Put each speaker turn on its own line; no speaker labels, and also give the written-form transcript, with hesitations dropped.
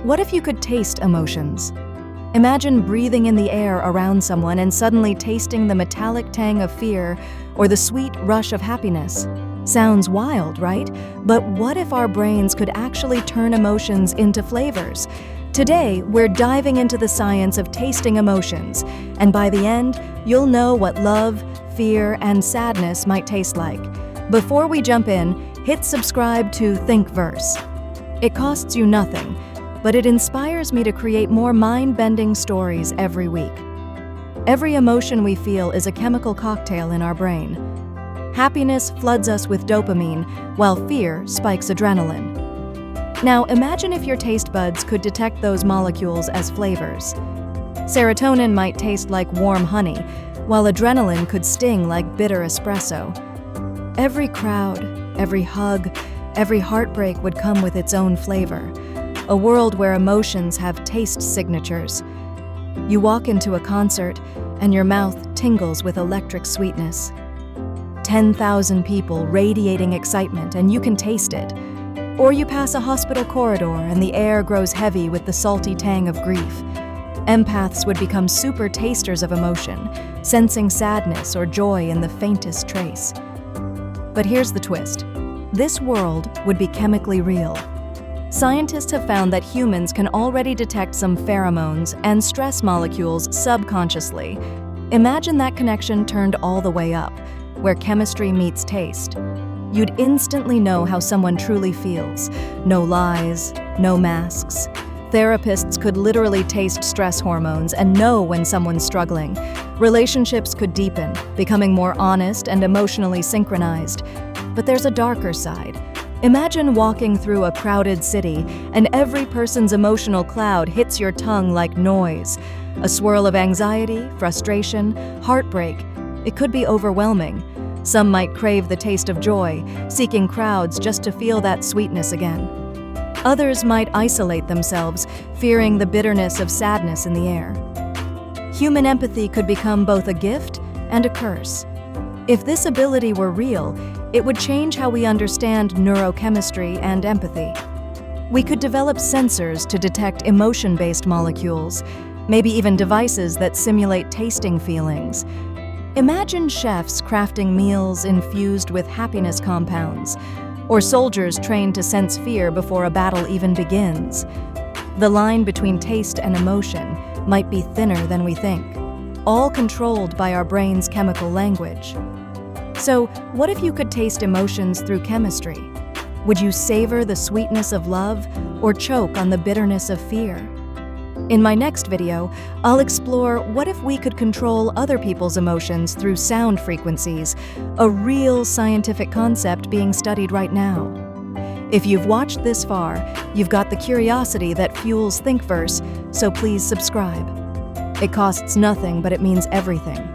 What if you could taste emotions? Imagine breathing in the air around someone and suddenly tasting the metallic tang of fear or the sweet rush of happiness. Sounds wild, right? But what if our brains could actually turn emotions into flavors? Today, we're diving into the science of tasting emotions, and by the end, you'll know what love, fear, and sadness might taste like. Before we jump in, hit subscribe to Thinkverse. It costs you nothing, but it inspires me to create more mind-bending stories every week. Every emotion we feel is a chemical cocktail in our brain. Happiness floods us with dopamine, while fear spikes adrenaline. Now imagine if your taste buds could detect those molecules as flavors. Serotonin might taste like warm honey, while adrenaline could sting like bitter espresso. Every crowd, every hug, every heartbreak would come with its own flavor. A world where emotions have taste signatures. You walk into a concert, and your mouth tingles with electric sweetness. 10,000 people radiating excitement, and you can taste it. Or you pass a hospital corridor, and the air grows heavy with the salty tang of grief. Empaths would become super tasters of emotion, sensing sadness or joy in the faintest trace. But here's the twist. This world would be chemically real. Scientists have found that humans can already detect some pheromones and stress molecules subconsciously. Imagine that connection turned all the way up, where chemistry meets taste. You'd instantly know how someone truly feels. No lies, no masks. Therapists could literally taste stress hormones and know when someone's struggling. Relationships could deepen, becoming more honest and emotionally synchronized. But there's a darker side. Imagine walking through a crowded city, and every person's emotional cloud hits your tongue like noise. A swirl of anxiety, frustration, heartbreak. It could be overwhelming. Some might crave the taste of joy, seeking crowds just to feel that sweetness again. Others might isolate themselves, fearing the bitterness of sadness in the air. Human empathy could become both a gift and a curse. If this ability were real, it would change how we understand neurochemistry and empathy. We could develop sensors to detect emotion-based molecules, maybe even devices that simulate tasting feelings. Imagine chefs crafting meals infused with happiness compounds, or soldiers trained to sense fear before a battle even begins. The line between taste and emotion might be thinner than we think, all controlled by our brain's chemical language. So, what if you could taste emotions through chemistry? Would you savor the sweetness of love or choke on the bitterness of fear? In my next video, I'll explore what if we could control other people's emotions through sound frequencies, a real scientific concept being studied right now. If you've watched this far, you've got the curiosity that fuels Thinkverse, so please subscribe. It costs nothing, but it means everything.